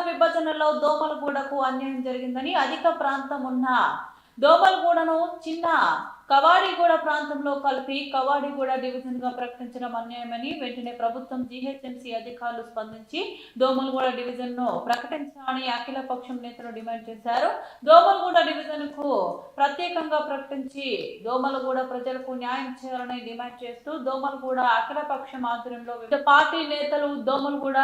విభజనలో దోమలగూడకు అన్యాయం జరిగిందని అధిక ప్రాంతం ఉన్న దోమలగూడను చిన్న కవాడిగూడ ప్రాంతంలో కలిపి కవాడిగూడ డివిజన్ గా ప్రకటించడం అన్యాయమని వెంటనే ప్రభుత్వం జీహెచ్ఎంసీ అధికారులు స్పందించి దోమలగూడ డివిజన్ ను ప్రకటించాలని అఖిల పక్షం నేతలు డిమాండ్ చేశారు. దోమలగూడ డివిజన్ కు ప్రత్యేకంగా ప్రకటించి దోమలగూడ ప్రజలకు న్యాయం చేయాలని డిమాండ్ చేస్తూ దోమలగూడ అఖిల పక్షం ఆధ్వర్యంలో వివిధ పార్టీ నేతలు దోమలగూడ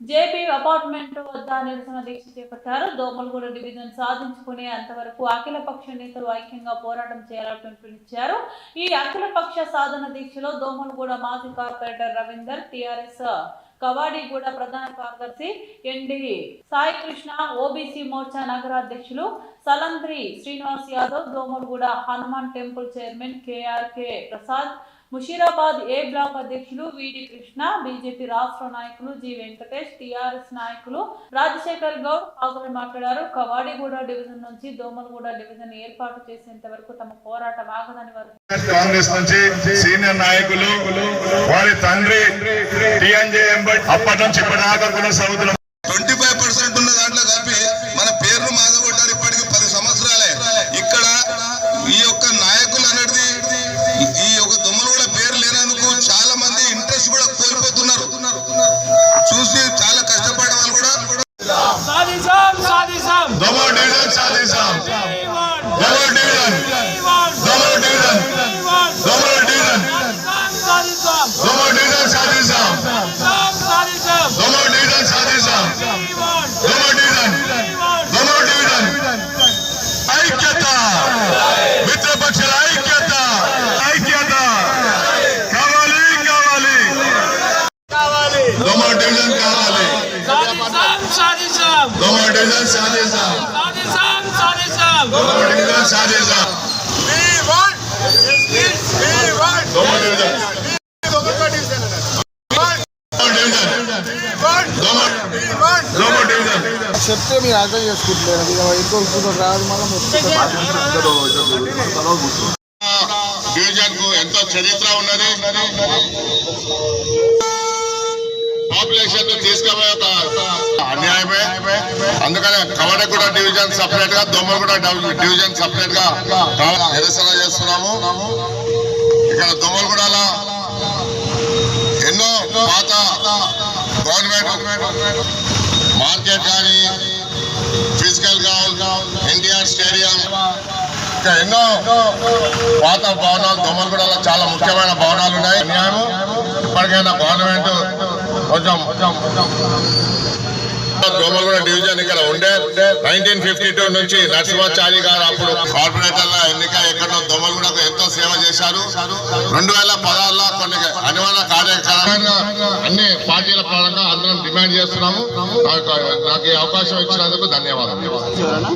జేపీ అపార్ట్మెంట్ వద్ద నిరసన దీక్ష చేపట్టారు. దోమలగూడ డివిజన్ సాధించుకునే అంతవరకు అఖిల పక్ష నేతలు ఐక్యంగా పోరాటం చేయాలని పిలుపునిచ్చారు. ఈ అఖిల పక్ష సాధన దీక్షలో దోమలగూడ మాజీ కార్పొరేటర్ రవీందర్, టిఆర్ఎస్ కవాడిగూడ ప్రధాన కార్యదర్శి ఎన్డి సాయి కృష్ణ, ఓబీసీ మోర్చా నగర అధ్యక్షులు Salandri Srinivas Yadav, Domalguda Hanuman temple chairman KRK Prasad, Musheerabad A block అధ్యక్షులు విడి కృష్ణ, బీజేపీ రాష్ట్ర నాయకులు జి వెంకటేష్, టిఆర్ఎస్ నాయకులు రాజశేఖర్ గౌడ్ హాజరు మాట్లాడారు. కవాడిగూడ డివిజన్ నుంచి దోమలగూడ డివిజన్ ఏర్పాటు చేసేంత వరకు తమ పోరాటం ఆగదని వారు కాంగ్రెస్ నుంచి సీనియర్ నాయకులు వారి తండ్రి అప్పటి నుంచి ఇప్పటిదాకా కొనసాగుతున్న 25% ఉన్న దాంట్లో కలిపి మన పేర్లు మాదగొట్టారు. ఇప్పటికి 10 సంవత్సరాలే. ఇక్కడ ఈ యొక్క నాయకులు అనేది ఈ యొక్క దొమ్మలగూడ పేరు లేనందుకు చాలా మంది ఇంట్రెస్ట్ కూడా కోల్పోతున్నారు. చూసి చాలా కష్టపడే వాళ్ళు కూడా చెప్తే మీరు అర్థం చేసుకుంటున్నారు. డివిజన్ కు ఎంతో చరిత్ర ఉన్నది. పాపులేషన్ తీసుకుపోయే ఒక అన్యాయమే. అందుకనే కవాడిగూడ డివిజన్ సపరేట్ గా, దోమలగూడ డివిజన్ సపరేట్ గా నిరసన చేస్తున్నాము. ఇక్కడ దోమలగూడలో ఎన్నో పాత గవర్నమెంట్ మార్కెట్ కానీ, ఫిజికల్ గ్రౌండ్, ఎన్టీఆర్ స్టేడియం, ఇంకా ఎన్నో పాత భవనాలు దోమలగూడలో చాలా ముఖ్యమైన భవనాలు ఉన్నాయి. అన్యాయం. ఇప్పటికైనా గవర్నమెంట్ కొంచెం దోమలగూడ డివిజన్ ఇక్కడ ఉండే 1952 నుంచి నరసింహాచారి గారు అప్పుడు కార్పొరేటర్ల ఎన్నిక ఎక్కడో దోమలగూడకు ఎంతో సేవ చేశారు. 2016లో కొన్ని అనివార్య కార్యక్రమాలు అన్ని పార్టీల పరంగా అందరం డిమాండ్ చేస్తున్నాము. నాకు ఈ అవకాశం ఇచ్చినందుకు ధన్యవాదాలు.